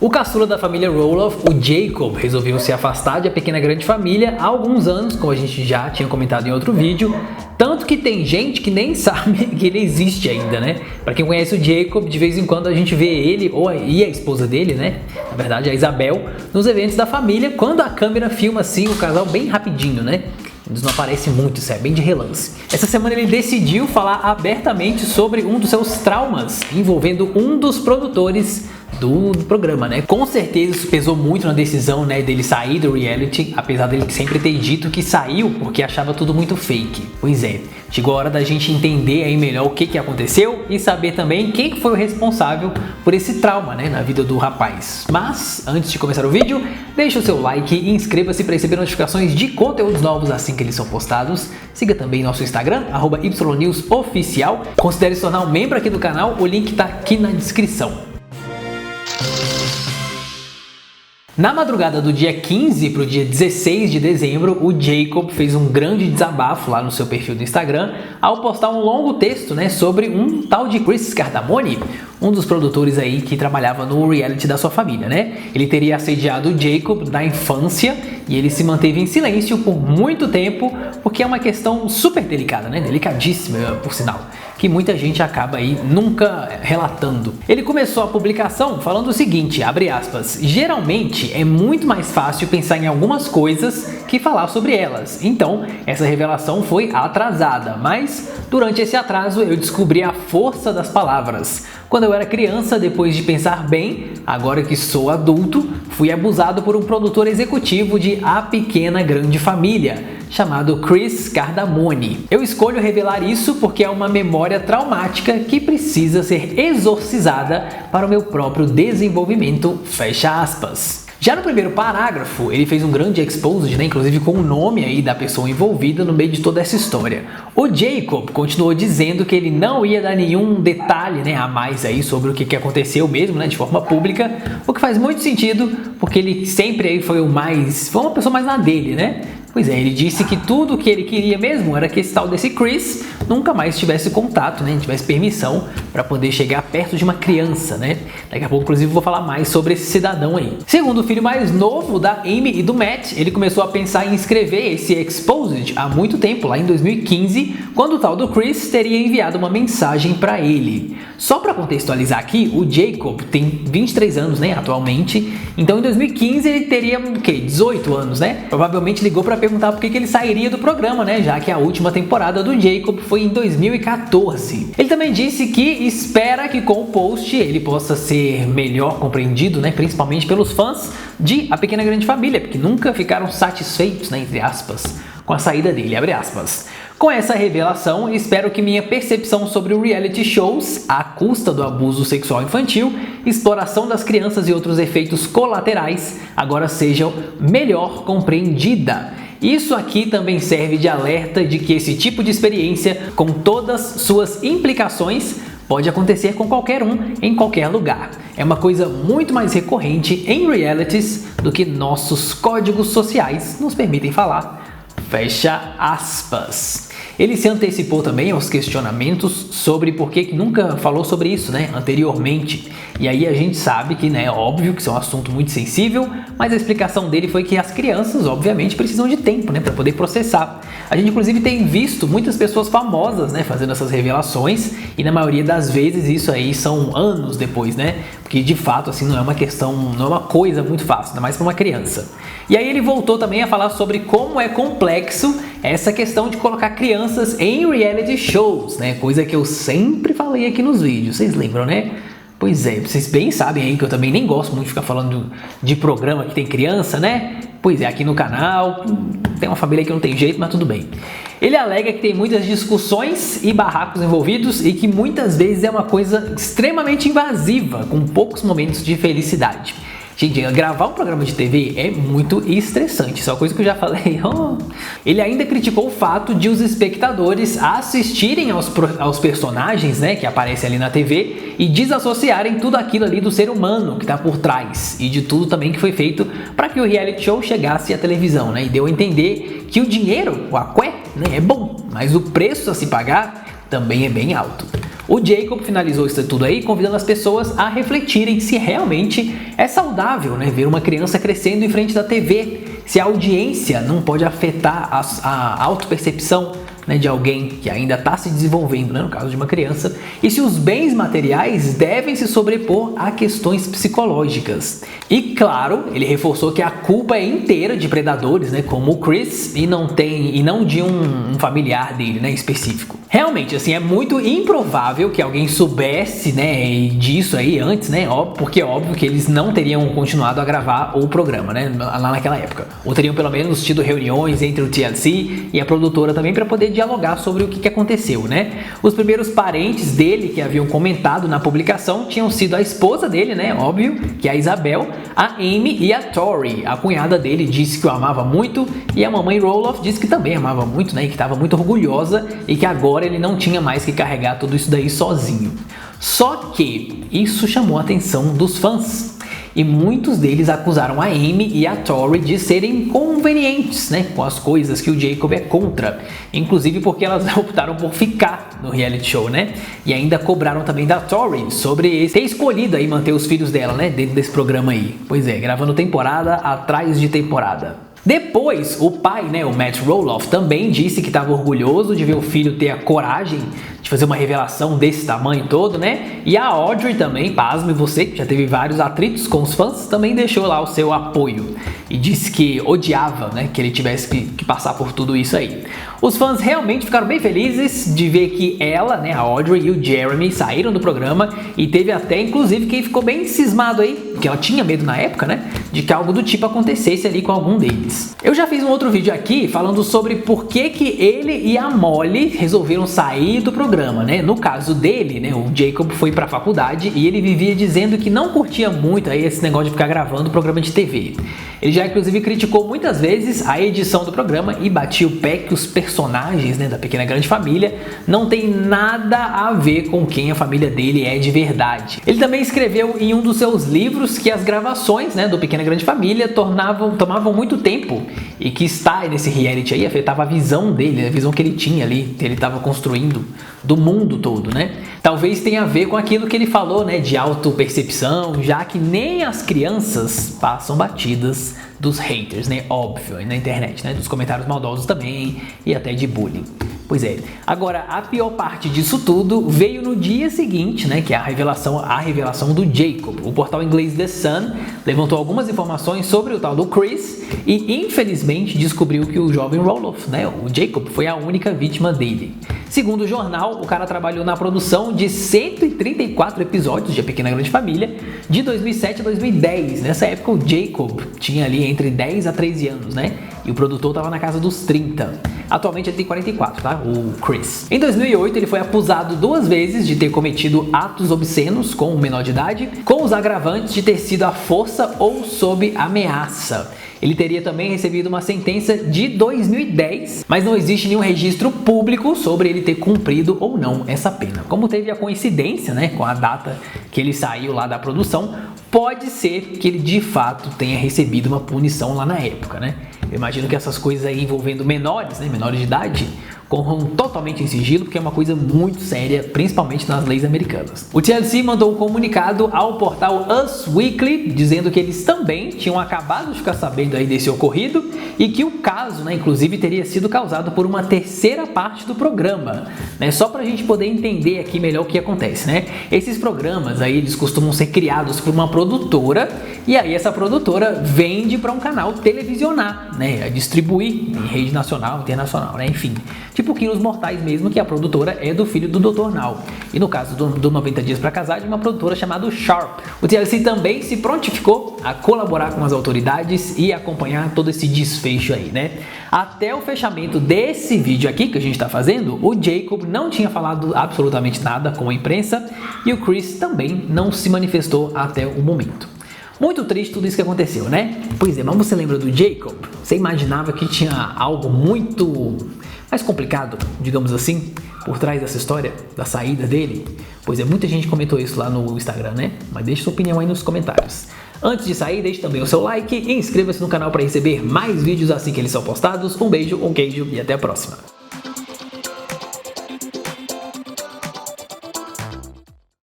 O caçula da família Roloff, o Jacob, resolveu se afastar de A Pequena Grande Família há alguns anos, como a gente já tinha comentado em outro vídeo, tanto que tem gente que nem sabe que ele existe ainda, né? Pra quem conhece o Jacob, de vez em quando a gente vê ele e a esposa dele, né? Na verdade, a Isabel, nos eventos da família, quando a câmera filma assim o casal bem rapidinho, né? Eles não aparecem muito, isso é bem de relance. Essa semana ele decidiu falar abertamente sobre um dos seus traumas envolvendo um dos produtores do programa, né? Com certeza isso pesou muito na decisão, né, dele sair do reality, apesar dele sempre ter dito que saiu porque achava tudo muito fake. Pois é, chegou a hora da gente entender aí melhor o que aconteceu e saber também quem foi o responsável por esse trauma, né, na vida do rapaz. Mas, antes de começar o vídeo, deixa o seu like e inscreva-se para receber notificações de conteúdos novos assim que eles são postados. Siga também nosso Instagram, @ynewsoficial. Considere se tornar um membro aqui do canal, o link tá aqui na descrição. Na madrugada do dia 15 para o dia 16 de dezembro, o Jacob fez um grande desabafo lá no seu perfil do Instagram ao postar um longo texto, né, sobre um tal de Chris Cardamone, um dos produtores aí que trabalhava no reality da sua família, né? Ele teria assediado o Jacob na infância e ele se manteve em silêncio por muito tempo, porque é uma questão super delicada, né? Delicadíssima, por sinal, que muita gente acaba aí nunca relatando. Ele começou a publicação falando o seguinte, abre aspas, geralmente é muito mais fácil pensar em algumas coisas que falar sobre elas. Então, essa revelação foi atrasada, mas durante esse atraso eu descobri a força das palavras. Quando eu era criança, depois de pensar bem, agora que sou adulto, fui abusado por um produtor executivo de A Pequena Grande Família, chamado Chris Cardamone. Eu escolho revelar isso porque é uma memória traumática que precisa ser exorcizada para o meu próprio desenvolvimento, fecha aspas. Já no primeiro parágrafo, ele fez um grande exposed, né, inclusive com o nome aí da pessoa envolvida no meio de toda essa história. O Jacob continuou dizendo que ele não ia dar nenhum detalhe, né, a mais aí sobre o que aconteceu mesmo, né, de forma pública, o que faz muito sentido, porque ele sempre aí foi uma pessoa mais na dele, né? Pois é, ele disse que tudo que ele queria mesmo era que esse tal desse Chris nunca mais tivesse contato, né, tivesse permissão para poder chegar perto de uma criança, né? Daqui a pouco, inclusive, vou falar mais sobre esse cidadão aí. Segundo o filho mais novo da Amy e do Matt, ele começou a pensar em escrever esse exposed há muito tempo, lá em 2015, quando o tal do Chris teria enviado uma mensagem para ele. Só para contextualizar aqui, o Jacob tem 23 anos, né, atualmente, então em 2015 ele teria, 18 anos, né? Provavelmente ligou para perguntar por que ele sairia do programa, né? Já que a última temporada do Jacob foi em 2014. Ele também disse que espera que com o post ele possa ser melhor compreendido, né? Principalmente pelos fãs de A Pequena Grande Família, porque nunca ficaram satisfeitos, né? Entre aspas, com a saída dele, abre aspas. Com essa revelação, espero que minha percepção sobre o reality shows, à custa do abuso sexual infantil, exploração das crianças e outros efeitos colaterais, agora sejam melhor compreendida. Isso aqui também serve de alerta de que esse tipo de experiência, com todas suas implicações, pode acontecer com qualquer um, em qualquer lugar. É uma coisa muito mais recorrente em realities do que nossos códigos sociais nos permitem falar. Fecha aspas. Ele se antecipou também aos questionamentos sobre por que nunca falou sobre isso, né, anteriormente. E aí a gente sabe que, né, é óbvio que isso é um assunto muito sensível, mas a explicação dele foi que as crianças, obviamente, precisam de tempo, né, para poder processar. A gente, inclusive, tem visto muitas pessoas famosas, né, fazendo essas revelações e na maioria das vezes isso aí são anos depois, né, porque de fato, assim, não é uma coisa muito fácil, ainda mais para uma criança. E aí ele voltou também a falar sobre como é complexo essa questão de colocar crianças em reality shows, né? Coisa que eu sempre falei aqui nos vídeos, vocês lembram, né? Pois é, vocês bem sabem aí que eu também nem gosto muito de ficar falando de programa que tem criança, né? Pois é, aqui no canal tem uma família que não tem jeito, mas tudo bem. Ele alega que tem muitas discussões e barracos envolvidos e que muitas vezes é uma coisa extremamente invasiva, com poucos momentos de felicidade. Gente, gravar um programa de TV é muito estressante, isso é uma coisa que eu já falei. Ele ainda criticou o fato de os espectadores assistirem aos personagens, né, que aparecem ali na TV e desassociarem tudo aquilo ali do ser humano que está por trás e de tudo também que foi feito para que o reality show chegasse à televisão, né, e deu a entender que o dinheiro, o aqué, né, é bom, mas o preço a se pagar também é bem alto. O Jacob finalizou isso tudo aí convidando as pessoas a refletirem se realmente é saudável, né, ver uma criança crescendo em frente da TV, se a audiência não pode afetar a autopercepção, né, de alguém que ainda está se desenvolvendo, né, no caso de uma criança, e se os bens materiais devem se sobrepor a questões psicológicas. E claro, ele reforçou que a culpa é inteira de predadores, né, como o Chris, e não de um familiar dele, né, específico. Realmente, assim, é muito improvável que alguém soubesse, né, disso aí antes, né, porque é óbvio que eles não teriam continuado a gravar o programa, né, lá naquela época. Ou teriam pelo menos tido reuniões entre o TLC e a produtora também para poder dialogar sobre o que aconteceu, né. Os primeiros parentes dele que haviam comentado na publicação tinham sido a esposa dele, né, óbvio, que é a Isabel, a Amy e a Tori. A cunhada dele disse que o amava muito e a mamãe Roloff disse que também amava muito, né, e que estava muito orgulhosa e que agora ele não tinha mais que carregar tudo isso daí sozinho. Só que isso chamou a atenção dos fãs e muitos deles acusaram a Amy e a Tori de serem convenientes, né, com as coisas que o Jacob é contra, inclusive porque elas optaram por ficar no reality show, né, e ainda cobraram também da Tori sobre ter escolhido aí manter os filhos dela, né, dentro desse programa aí. Pois é, gravando temporada atrás de temporada. Depois, o pai, né, o Matt Roloff, também disse que estava orgulhoso de ver o filho ter a coragem de fazer uma revelação desse tamanho todo, né? E a Audrey também, pasme você, que já teve vários atritos com os fãs, também deixou lá o seu apoio e disse que odiava, né, que ele tivesse que passar por tudo isso aí. Os fãs realmente ficaram bem felizes de ver que ela, né, a Audrey e o Jeremy saíram do programa e teve até, inclusive, quem ficou bem cismado aí, que ela tinha medo na época, né, de que algo do tipo acontecesse ali com algum deles. Eu já fiz um outro vídeo aqui falando sobre por que ele e a Molly resolveram sair do programa, né? No caso dele, né, o Jacob foi pra faculdade e ele vivia dizendo que não curtia muito aí esse negócio de ficar gravando programa de TV. Ele já inclusive criticou muitas vezes a edição do programa e batia o pé que os personagens, né, da Pequena Grande Família não tem nada a ver com quem a família dele é de verdade. Ele também escreveu em um dos seus livros que as gravações, né, do Pequena Grande Família tomavam muito tempo e que estar nesse reality aí afetava a visão dele, a visão que ele tinha ali, que ele estava construindo do mundo todo, né? Talvez tenha a ver com aquilo que ele falou, né, de autopercepção, já que nem as crianças passam batidas dos haters, né, óbvio, na internet, né, dos comentários maldosos também e até de bullying. Pois é. Agora, a pior parte disso tudo veio no dia seguinte, né, que é a revelação do Jacob. O portal inglês The Sun levantou algumas informações sobre o tal do Chris e, infelizmente, descobriu que o jovem Roloff, né, o Jacob, foi a única vítima dele. Segundo o jornal, o cara trabalhou na produção de 134 episódios de A Pequena Grande Família de 2007 a 2010. Nessa época, o Jacob tinha ali entre 10 a 13 anos, né? E o produtor estava na casa dos 30. Atualmente ele tem 44, tá? O Chris. Em 2008, ele foi acusado 2 vezes de ter cometido atos obscenos com um menor de idade, com os agravantes de ter sido à força ou sob ameaça. Ele teria também recebido uma sentença de 2010, mas não existe nenhum registro público sobre ele ter cumprido ou não essa pena. Como teve a coincidência, né, com a data que ele saiu lá da produção, pode ser que ele de fato tenha recebido uma punição lá na época, né? Eu imagino que essas coisas aí envolvendo menores, né, menores de idade, corram totalmente em sigilo, porque é uma coisa muito séria, principalmente nas leis americanas. O TLC mandou um comunicado ao portal Us Weekly, dizendo que eles também tinham acabado de ficar sabendo aí desse ocorrido e que o caso, né, inclusive, teria sido causado por uma terceira parte do programa, né? Só pra gente poder entender aqui melhor o que acontece, né? Esses programas aí, eles costumam ser criados por uma produtora e aí essa produtora vende para um canal televisionar, né? A distribuir em rede nacional, internacional, né? Enfim, tipo Quilos Mortais mesmo, que a produtora é do filho do Dr. Now. E no caso do 90 Dias para Casar, de uma produtora chamada Sharp. O TLC também se prontificou a colaborar com as autoridades e acompanhar todo esse desfecho aí, né? Até o fechamento desse vídeo aqui que a gente está fazendo, o Jacob não tinha falado absolutamente nada com a imprensa e o Chris também não se manifestou até o momento. Muito triste tudo isso que aconteceu, né? Pois é, mas você lembra do Jacob? Você imaginava que tinha algo muito mais complicado, digamos assim, por trás dessa história, da saída dele? Pois é, muita gente comentou isso lá no Instagram, né? Mas deixe sua opinião aí nos comentários. Antes de sair, deixe também o seu like e inscreva-se no canal para receber mais vídeos assim que eles são postados. Um beijo, um queijo e até a próxima.